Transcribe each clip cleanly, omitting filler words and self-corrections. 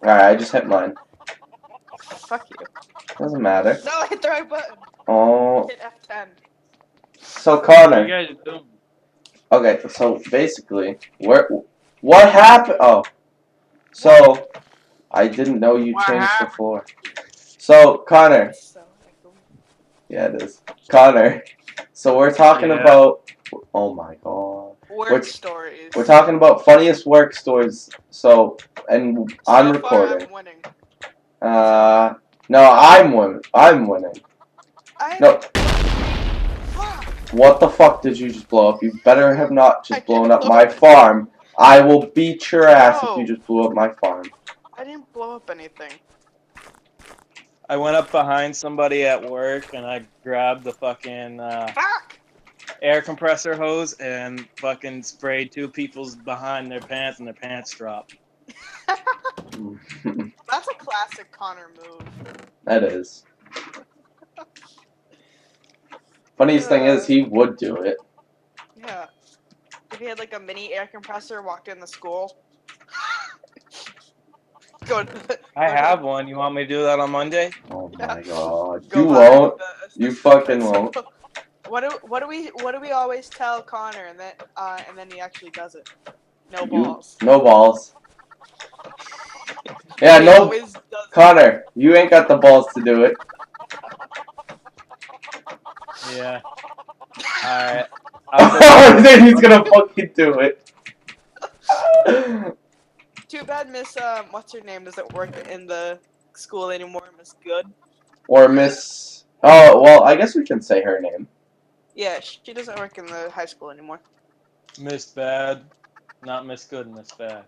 Alright, I just hit mine. Fuck you. Doesn't matter. No, I hit the right button. Oh. Hit F10. So What Connor. you guys doing? Okay, so basically, what happened? Oh. So, I didn't know you What changed the happened? floor. So, Connor. So echoey. Yeah, it is. Connor. So we're talking Yeah. about. Oh my god. Work stories. We're talking about funniest work stories. So, and I'm So far, recording. I'm winning. No, I'm winning. I'm winning. No. What the fuck did you just blow up? You better have not just blown up my farm. I will beat your ass if you just blew up my farm. I didn't blow up anything. I went up behind somebody at work and I grabbed the fucking Fuck! air compressor hose and fucking sprayed two people's behind their pants and their pants dropped. That's a classic Connor move. That is. Funniest thing is, he would do it. Yeah. If he had like a mini air compressor, walked in the school. I have one. You want me to do that on Monday? Oh my god. Go You behind won't. the You fucking won't. What do we always tell Connor and then he actually does it? No balls. No balls. Yeah, He no. always does Connor, you ain't got the balls to do it. Yeah. Alright. Then he's gonna fucking do it. Too bad Miss what's her name doesn't work in the school anymore, Miss Good. Or Miss. Oh, well, I guess we can say her name. Yeah, she doesn't work in the high school anymore. Miss Bad. Not Miss Good, Miss Bad.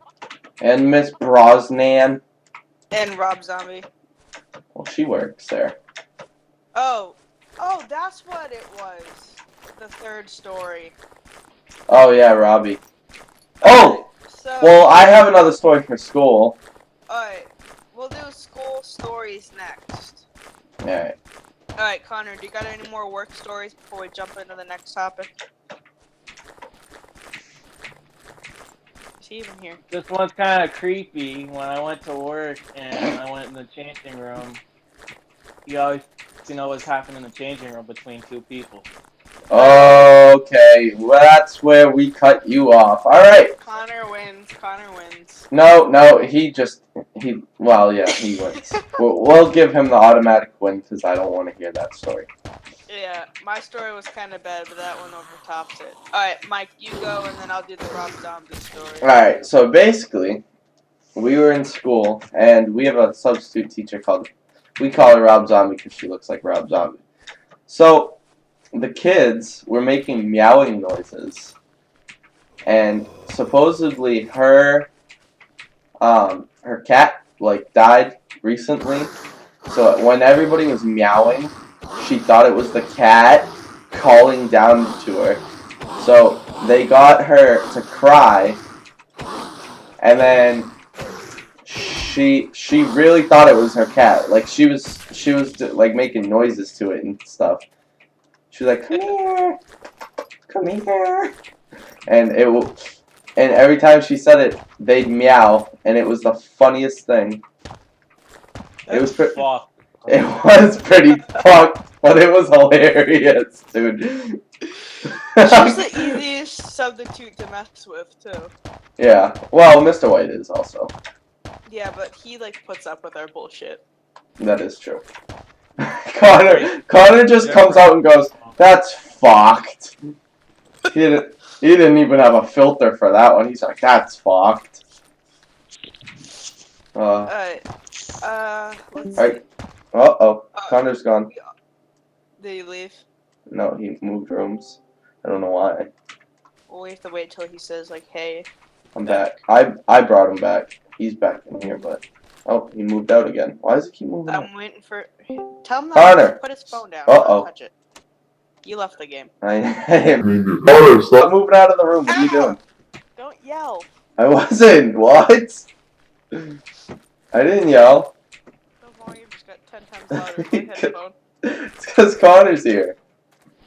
And Miss Brosnan. And Rob Zombie. Well, she works there. Oh, that's what it was. The third story. Oh, yeah, Robbie. Oh! So, Well, I have another story for school. alright, we'll do school stories next. Alright. Alright, Connor, do you got any more work stories before we jump into the next topic? Is he even here? This one's kind of creepy. When I went to work and I went in the changing room, you always know what's happening in the changing room between two people. Okay, well, that's where we cut you off. Alright. Connor wins. Connor wins. No, well, yeah, he wins. We'll give him the automatic win because I don't want to hear that story. Yeah, my story was kind of bad, but that one overtops it. Alright, Mike, you go, and then I'll do the Rob Zombie story. Alright, so basically, we were in school, and we have a substitute teacher we call her Rob Zombie because she looks like Rob Zombie. So, the kids were making meowing noises, and supposedly her cat, like, died recently, so when everybody was meowing, she thought it was the cat calling down to her. So they got her to cry, and then she really thought it was her cat. Like she was like making noises to it and stuff. She was like, come here, and every time she said it, they'd meow, and it was the funniest thing. It was pretty fucked, but it was hilarious, dude. She's the easiest substitute to mess with, too. Yeah, well, Mr. White is also. Yeah, but he, like, puts up with our bullshit. That is true. Connor just comes out and goes, that's fucked. He didn't even have a filter for that one. He's like, that's fucked. Alright. Let's see. Uh-oh. Connor's gone. Did he leave? No, he moved rooms. I don't know why. Well, we have to wait till he says, like, hey. I'm back. I brought him back. He's back in here, but... Oh, he moved out again. Why does he keep moving out? I'm waiting for... Tell him Connor. to put his phone down. Uh-oh. Don't touch it. You left the game. I am. Stop moving out of the room. What are you doing? Don't yell. I wasn't. What? I didn't yell. The volume just got 10 times louder in my headphone. It's because Connor's here.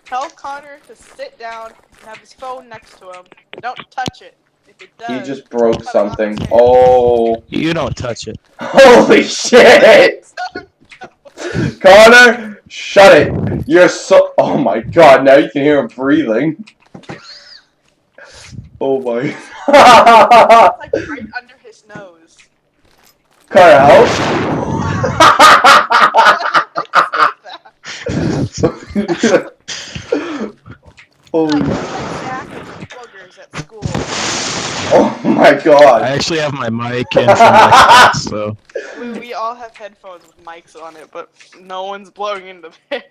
Tell Connor to sit down and have his phone next to him. Don't touch it. If it He does, just broke cut it off something. his hand. Oh. You don't touch it. Holy shit! Connor, shut it. You're so. Oh my god, now you can hear him breathing. Oh my. Like right under his nose. Connor, help. Holy. Zach and boogers at school. Oh my I god. actually have my mic in from my class, so. We all have headphones with mics on it, but no one's blowing into there.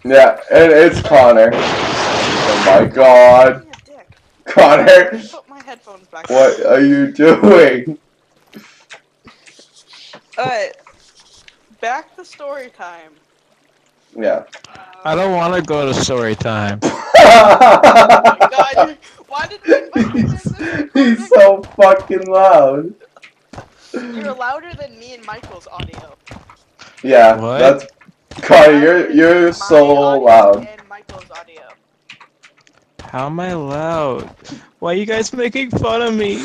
Yeah, and it's Connor. Oh my god. Being a dick. Connor, Put my headphones back. what are you doing? Alright. Back to story time. Yeah. I don't want to go to story time. Oh my god, why did you invite me during this recording? He's so fucking loud. You're louder than me and Michael's audio. Yeah, What? that's Connor. Louder than You're my so audio loud. And Michael's audio. How am I loud? Why are you guys making fun of me?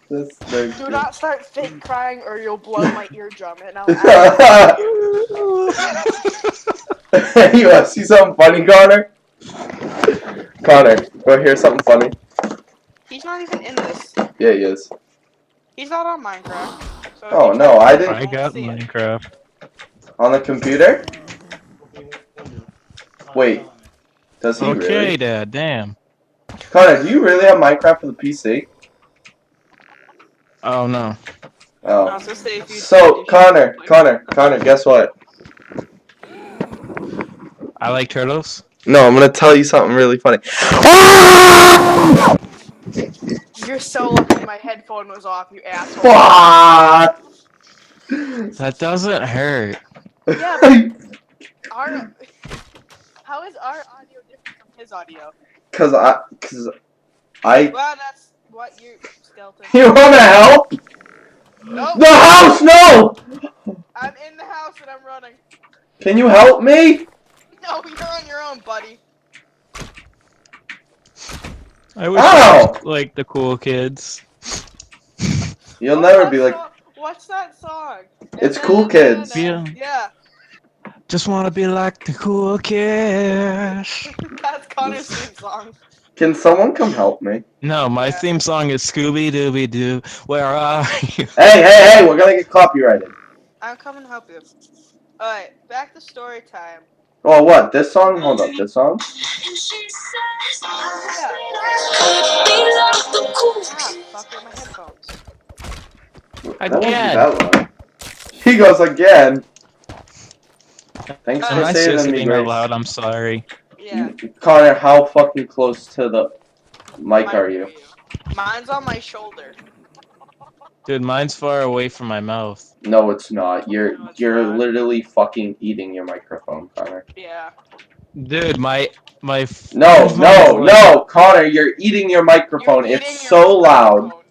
This Do not start fake crying or you'll blow my eardrum and I'll ask you. You want to see something funny, Connor? Connor, go hear something funny. He's not even in this. Yeah, he is. He's not on Minecraft. So Oh, if you no, try I to- didn't- I won't got see it. Minecraft. On the computer? Wait, does he Okay, really? Dad, damn. Connor, do you really have Minecraft for the PC? Oh, no. I was Oh. gonna say if you So, did, you should- Connor, guess what? I like turtles. No, I'm gonna tell you something really funny. You're so lucky my headphone was off, you asshole. Fuck! That doesn't hurt. Yeah, but our how is our audio different from his audio? Cause I. Well, that's what you skeleton. You wanna help? Nope. The house, no! I'm in the house and I'm running. Can you help me? No, you're on your own, buddy. I wish I Ow! was like the cool kids. You'll Oh, never that be like. song- What's that song? It's Cool Kids. Yeah, Just want to be like the cool kids. that's Connor's theme song. Can someone come help me? No, my theme song is Scooby Dooby Doo. Where are you? Hey, we're gonna get copyrighted. I'm coming to help you. Alright, back to story time. Oh, what? This song? Hold up, this song? Yeah. Fuck with my headphones. That won't be Again. that loud. He goes again. Thanks Am for I saving seriously me, being out Grace. loud? I'm sorry. Yeah. Connor, how fucking close to the mic are you? Mine's on my shoulder. Dude, mine's far away from my mouth. No, it's not. You're No, it's you're not. literally fucking eating your microphone, Connor. Yeah. Dude, my No, headphones, no, like- no, Connor, you're eating your microphone. You're It's eating your so loud. microphone.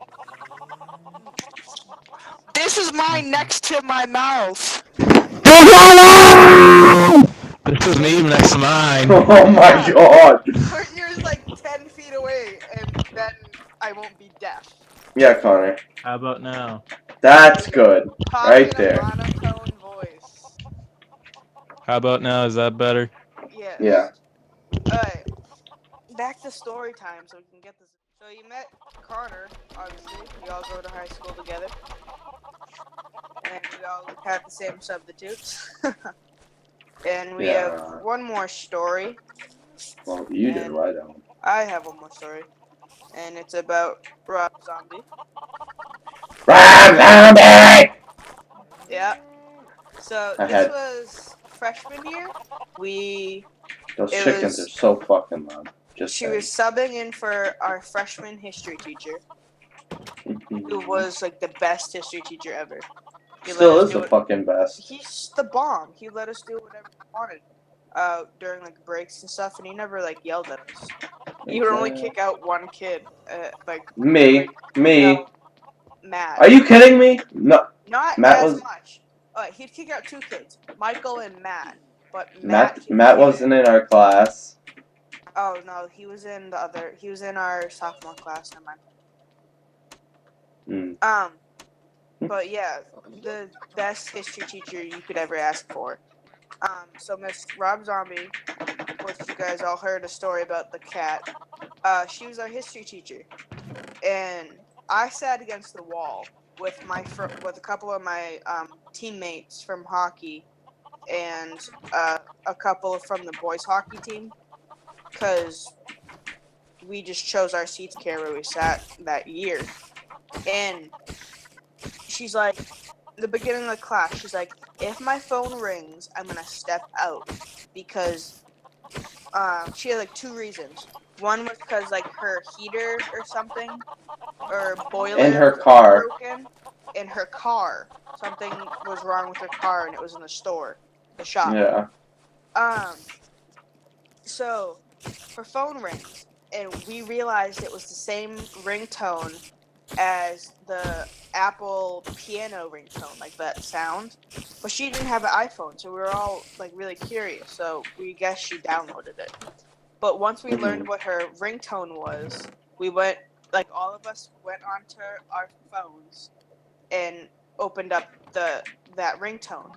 This is mine next to my mouth. This is me next to mine. Oh my god. Put yours like 10 feet away, and then I won't be deaf. Yeah, Connor. How about now? That's good. Talk Right in a there. monotone voice. How about now? Is that better? Yes. Yeah. Alright. Back to story time so we can get this. So you met Connor, obviously. You all go to high school together. And we all had the same substitutes. And we Yeah. have one more story. Well, you do, I don't. I have one more story. And it's about Rob Zombie. Rob Zombie! Yeah. So I this had- was freshman year. Those It chickens was- are so fucking loud. Just She saying. was subbing in for our freshman history teacher, who was like the best history teacher ever. He let Still us is do the it- fucking best. He's the bomb. He let us do whatever we wanted during like breaks and stuff, and he never like yelled at us. He would only kick out one kid, like Me. no, Matt. Are you kidding me? No. Not Matt as was- much. He'd kick out two kids, Michael and Matt. But Matt he'd kick wasn't in our class. Oh no, he was in the other. He was in our sophomore class. Never mind. Mm. But yeah, the best history teacher you could ever ask for. So Miss Rob Zombie, which you guys all heard a story about the cat. She was our history teacher, and I sat against the wall with with a couple of my teammates from hockey and a couple from the boys hockey team, because we just chose our seats care where we sat that year. And she's like, the beginning of the class, she's like, if my phone rings, I'm gonna step out, because she had like two reasons. One was because like her heater or something, or In boiler her was car. broken in her car. Something was wrong with her car, and it was in the store, the shop. Yeah. So her phone rings, and we realized it was the same ringtone as the Apple piano ringtone, like that sound. But she didn't have an iPhone, so we were all like really curious. So we guess she downloaded it. But once we learned what her ringtone was, we went, like all of us went onto our phones and opened up that ringtone.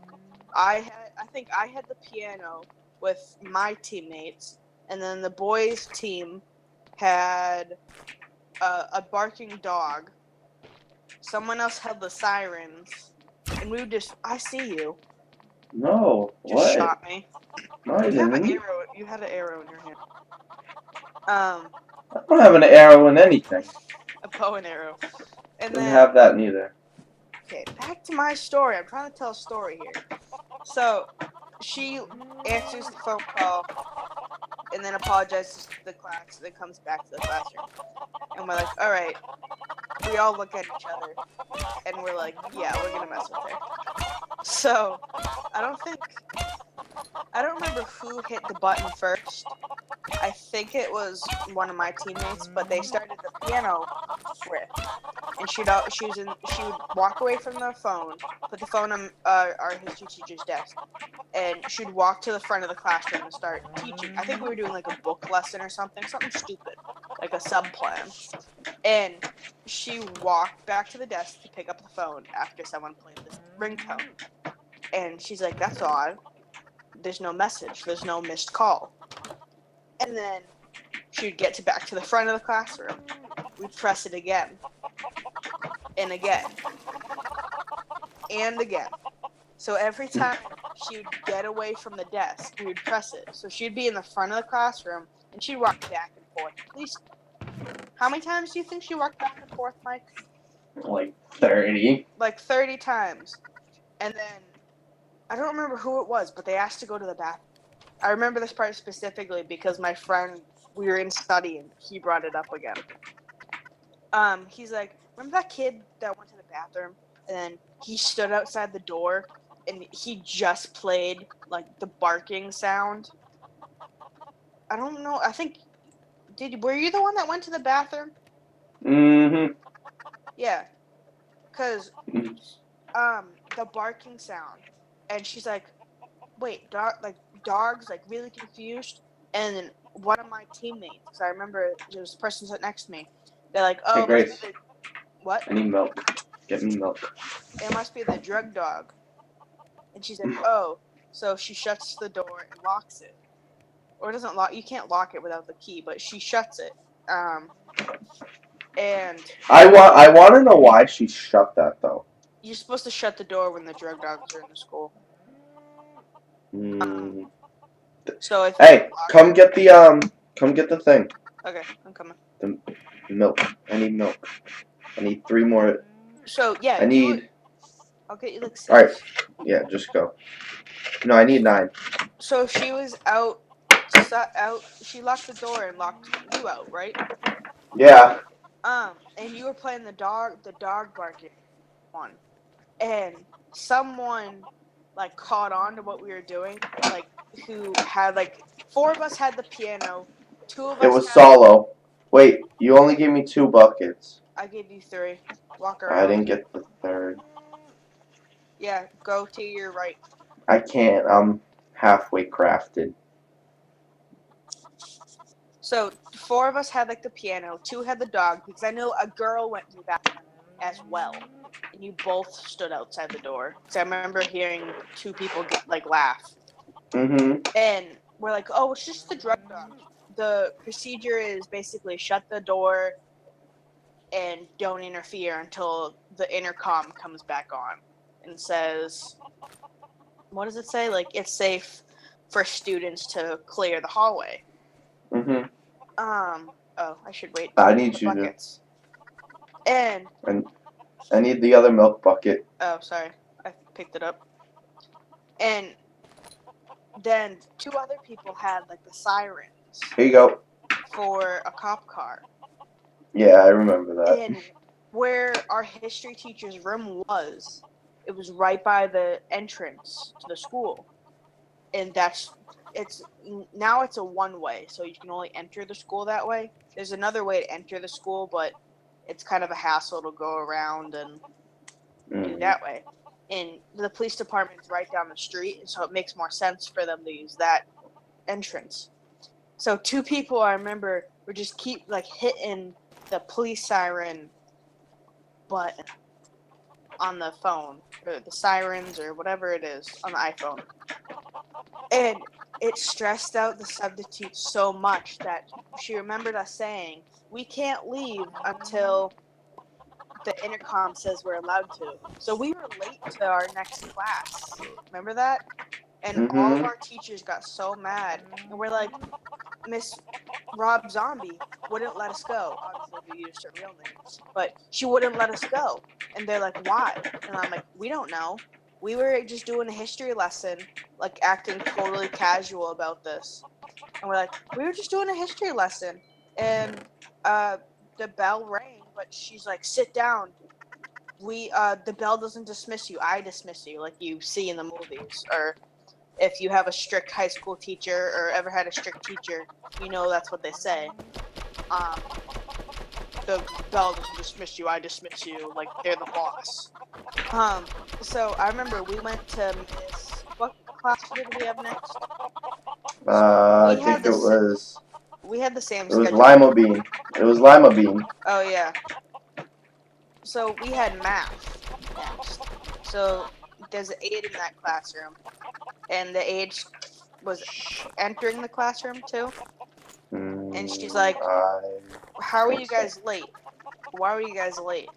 I think I had the piano with my teammates, and then the boys team had a barking dog. Someone else had the sirens, and we would just, I see you. No. Just What? shot me. No, I You have an didn't. arrow. You had an arrow in your hand. I don't have an arrow in anything. A bow and arrow. And Didn't then, have that neither. okay, back to my story. I'm trying to tell a story here. So, she answers the phone call and then apologizes to the class, and then comes back to the classroom. And we're like, all right. We all look at each other, and we're like, yeah, we're gonna mess with her. So, I don't remember who hit the button first. I think it was one of my teammates, but they started the piano riff, and she would walk away from the phone, put the phone on our history teacher's desk, and she'd walk to the front of the classroom and start teaching. I think we were doing like a book lesson or something stupid, like a sub plan. And she walked back to the desk to pick up the phone after someone played this ringtone. And she's like, that's odd. There's no message. There's no missed call. And then she'd get back to the front of the classroom. We'd press it again. And again. And again. So every time she would get away from the desk, we would press it. So she'd be in the front of the classroom, and she'd walk back and forth. Please. How many times do you think she walked back and forth, Mike? Like 30. Like 30 times. And then, I don't remember who it was, but they asked to go to the bathroom. I remember this part specifically because my friend, we were in study, and he brought it up again. He's like, remember that kid that went to the bathroom, and then he stood outside the door, and he just played, like, the barking sound? I don't know, I think, were you the one that went to the bathroom? Mm-hmm. Yeah. Because, the barking sound, and she's like, wait, dog's like really confused, and then one of my teammates, because I remember there was a person sitting next to me, they're like, oh, Hey, Grace. what? I need milk. Get me milk. It must be the drug dog. And she's like, oh, so she shuts the door and locks it, or doesn't lock. You can't lock it without the key, but she shuts it. And I want to know why she shut that though. you're supposed to shut the door when the drug dogs are in the school. So if Hey, come get the thing. Okay, I'm coming. The milk. I need milk. I need 3 more. So yeah, I need. I'll get you like 6. All right. Yeah, just go. No, I need 9. So she was out. She locked the door and locked you out, right? Yeah. And you were playing the dog barking one, and someone like caught on to what we were doing, like who had like 4 of us had the piano, 2 of us. It was solo. Wait, you only gave me 2 buckets. I gave you 3. Walk around. I didn't get the 3rd. Yeah, go to your right. I can't. I'm halfway crafted. So 4 of us had like the piano, 2 had the dog, because I know a girl went to the bathroom as well, and you both stood outside the door. So I remember hearing two people laugh, and we're like, "Oh, it's just the drug dog." The procedure is basically shut the door and don't interfere until the intercom comes back on and says, what does it say? Like, it's safe for students to clear the hallway. Oh, I should wait. I need you buckets. And I need the other milk bucket. oh, sorry, I picked it up. And then two other people had like the sirens. Here you go. For a cop car. Yeah, I remember that. And where our history teacher's room was, it was right by the entrance to the school. And now it's a one-way, so you can only enter the school that way. There's another way to enter the school, but it's kind of a hassle to go around and do that way. And the police department's right down the street, so it makes more sense for them to use that entrance. So two people I remember were just keep hitting the police siren button on the phone, or the sirens, or whatever it is on the iPhone. And it stressed out the substitute so much that she remembered us saying, "We can't leave until the intercom says we're allowed to." So we were late to our next class. Remember that? And all of our teachers got so mad. And we're like, Miss Rob Zombie wouldn't let us go. Obviously, we used her real names. But she wouldn't let us go. And they're like, why? And I'm like, we don't know. We were just doing a history lesson, like acting totally casual about this. And we're like, we were just doing a history lesson. And the bell rang, but she's like, sit down. The bell doesn't dismiss you. I dismiss you, like you see in the movies. Or if you have a strict high school teacher or ever had a strict teacher, you know that's what they say. The bell doesn't dismiss you, I dismiss you, like they're the boss. So I remember we went to Miss, what class did we have next? I think it was. We had the same schedule. schedule. It was Lima Bean. Oh yeah. So we had math next. So there's an aide in that classroom, and the aide was entering the classroom too. And she's like, "How are you guys late? Why were you guys late?"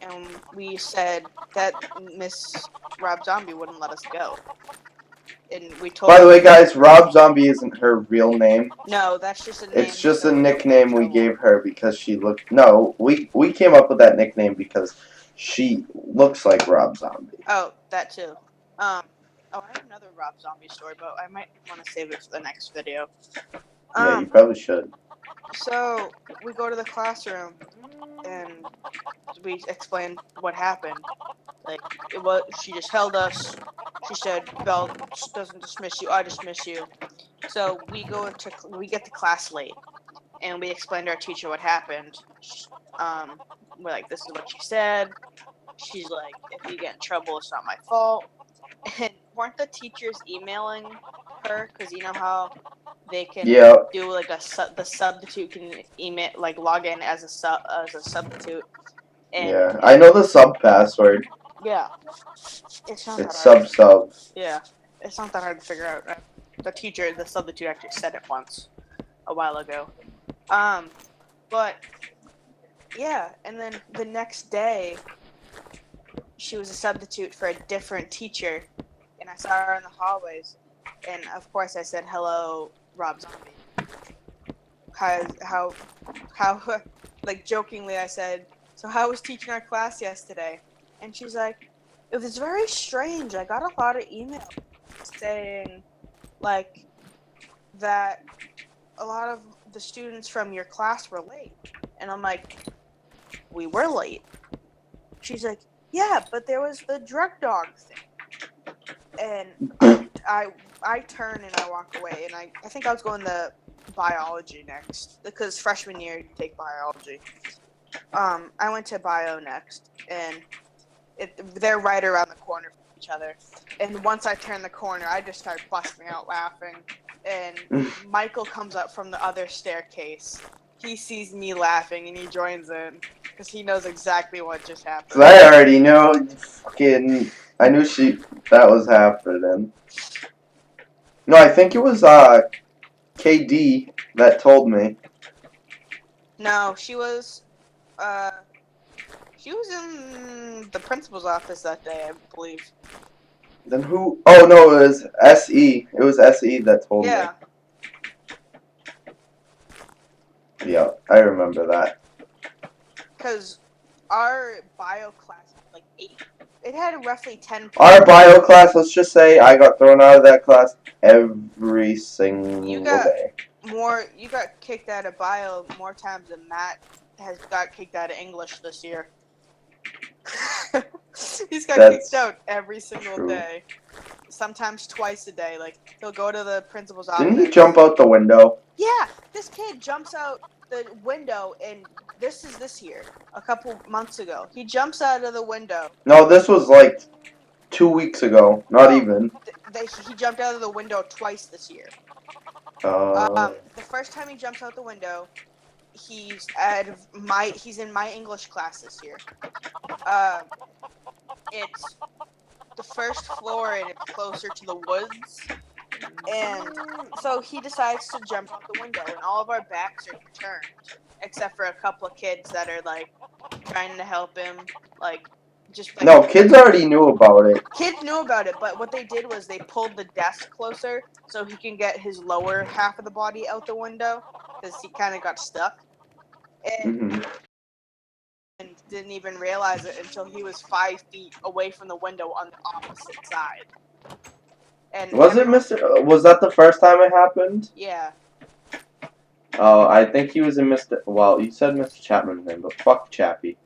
And we said that Miss Rob Zombie wouldn't let us go. And we told. By the way, guys, Rob Zombie isn't her real name. No, that's just a name. It's just a nickname we gave her because she looked. No, we came up with that nickname because she looks like Rob Zombie. Oh, that too. I have another Rob Zombie story, but I might want to save it for the next video. Yeah, you probably should. So we go to the classroom and we explain what happened. Like, she just held us. She said, "Bell doesn't dismiss you, I dismiss you." So we get to class late, and we explained to our teacher what happened. We're like, "This is what she said." She's like, "If you get in trouble, it's not my fault." And weren't the teachers emailing her? Because you know how they can do like the substitute can email, like log in as a substitute. And yeah, I know the sub password. Yeah, it's not It's that hard. sub. Yeah, it's not that hard to figure out. The substitute actually said it once a while ago. But yeah, and then the next day, she was a substitute for a different teacher, and I saw her in the hallways, and of course I said, "Hello, Rob Zombie." How, like jokingly I said, "So how was teaching our class yesterday?" And she's like, "It was very strange. I got a lot of emails saying, like, that a lot of the students from your class were late." And I'm like, "We were late." She's like, "Yeah, but there was the drug dog thing." And I turn and I walk away, and I think I was going to biology next, because freshman year you take biology. I went to bio next, and they're right around the corner from each other. And once I turn the corner, I just start busting out laughing. And Michael comes up from the other staircase. He sees me laughing, and he joins in. because he knows exactly what just happened. Cause I already know. I knew that was happening. No, I think it was KD that told me. No, she was in the principal's office that day, I believe. Then who? Oh no, it was SE. It was SE that told me. Yeah. Yeah, I remember that. Because our bio class had like 8. It had roughly 10 people. Our bio class, let's just say I got thrown out of that class every single day. You got kicked out of bio more times than Matt has got kicked out of English this year. He's got kicked out every single day. Sometimes twice a day. Like, he'll go to the principal's office. Didn't he jump out the window? Yeah, this kid jumps out the window, and this is this year, a couple months ago. He jumps out of the window. No, this was like 2 weeks ago. Not even. He jumped out of the window twice this year. Uh. The first time he jumps out the window, he's in my English class this year. It's the first floor and it's closer to the woods. And so he decides to jump out the window, and all of our backs are turned, except for a couple of kids that are like trying to help him, like just like. No, kids already knew about it. Kids knew about it, but what they did was they pulled the desk closer so he can get his lower half of the body out the window because he kind of got stuck, and didn't even realize it until he was 5 feet away from the window on the opposite side. And was that the first time it happened? Yeah. Oh, I think he was in Mr. Well, you said Mr. Chapman's name, but fuck Chappie.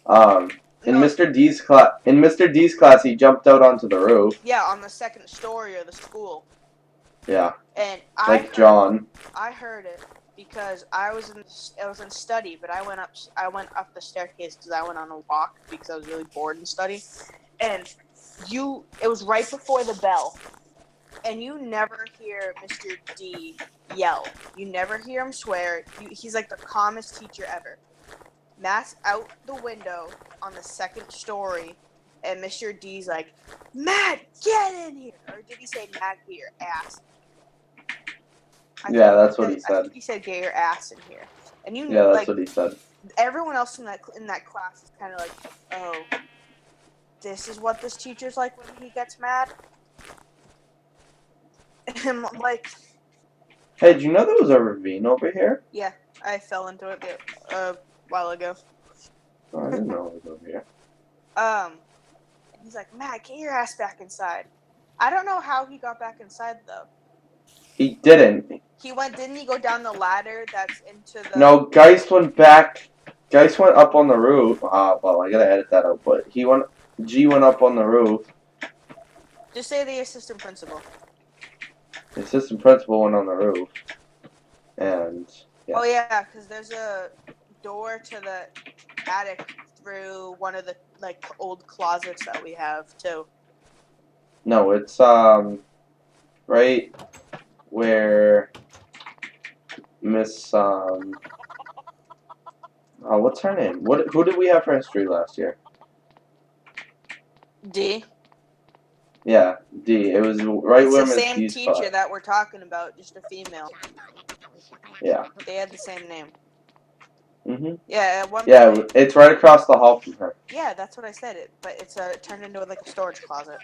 In Mr. D's class, he jumped out onto the roof. Yeah, on the second story of the school. Yeah. And John. I heard it because I was in study, but I went up the staircase because I went on a walk because I was really bored in study. And it was right before the bell. And you never hear Mr. D yell. You never hear him swear. He's like the calmest teacher ever. Matt's out the window on the second story, and Mr. D's like, "Matt, get in here!" Or did he say, "Matt, get your ass"? That's what he said. I think he said, "Get your ass in here." And that's what he said. Everyone else in that class is kind of like, "Oh, this is what this teacher's like when he gets mad." And I'm like, hey, did you know there was a ravine over here? Yeah, I fell into it a while ago. Oh, I didn't know it was over here. He's like, "Matt, get your ass back inside." I don't know how he got back inside though. He didn't. Didn't he go down the ladder that's into the... No, Geist went back. Geist went up on the roof. Well, I gotta edit that out, but G went up on the roof. Just say the assistant principal. The assistant principal went on the roof. And, yeah. Oh, yeah, because there's a door to the attic through one of the, old closets that we have, too. No, it's, right where Miss, what's her name? Who did we have for history last year? D. Yeah, D. It was right where Miss D's It's the same teacher that we're talking about, just a female. Yeah. They had the same name. Mhm. Yeah, at one point, it's right across the hall from her. Yeah, that's what I said. But it's turned into a storage closet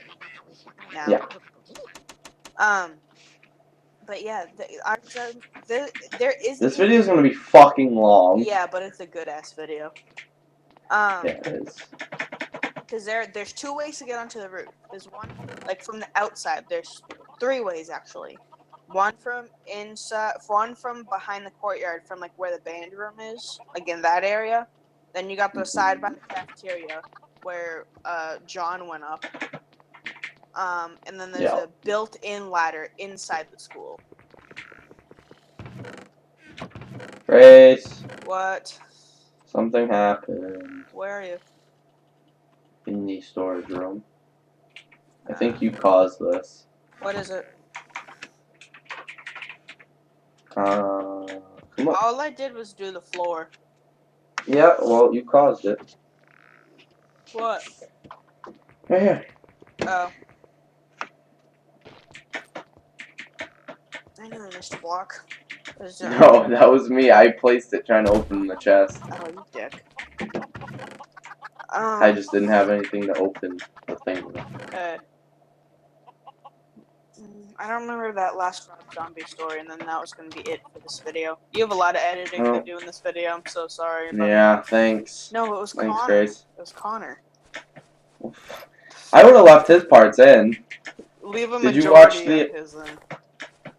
now. Yeah. But yeah, there is. This video is gonna be fucking long. Yeah, but it's a good ass video. Yeah, it is. Because there's 2 ways to get onto the roof. There's one from the outside. There's 3 ways actually. One from inside, one from behind the courtyard, from where the band room is, in that area. Then you got the side by the cafeteria where John went up. And then there's a built-in ladder inside the school. Grace. What? Something happened. Where are you? In the storage room. I think you caused this. What is it? Come on. All I did was do the floor. Yeah, well, you caused it. What? Right here. Oh. I knew I missed a block. Was there- No, that was me. I placed it trying to open the chest. Oh, you dick. I just didn't have anything to open the thing with. I don't remember that last Rob Zombie story, and then that was going to be it for this video. You have a lot of editing to do in this video. I'm so sorry. About Yeah, thanks. No, it was Thanks, Connor. Grace. It was Connor. I would have left his parts in. Leave a Did you watch majority the? of his in.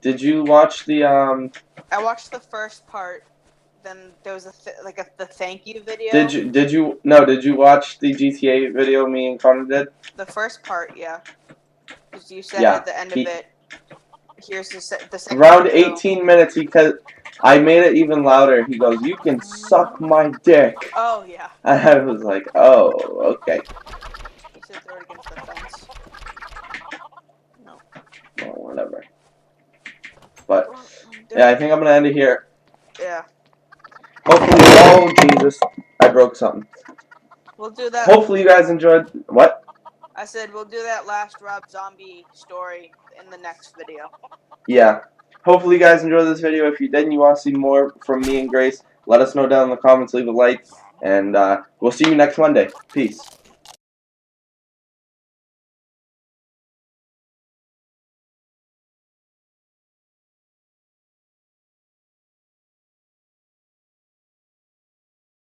Did you watch the I watched the first part. Then there was the thank you video. Did you watch the GTA video me and Connor did? The first part, yeah. Because you said Yeah, at the end of it, here's the second Around video. 18 minutes, I made it even louder. He goes, "You can suck my dick." Oh yeah. And I was like, "Oh, okay." You said throw it against the fence. No. Well, whatever. But yeah, I think I'm gonna end it here. Yeah. Hopefully, oh Jesus, I broke something. We'll do that. Hopefully, you guys enjoyed. What? I said we'll do that last Rob Zombie story in the next video. Yeah. Hopefully, you guys enjoyed this video. If you did and you want to see more from me and Grace, let us know down in the comments. Leave a like, and we'll see you next Monday. Peace.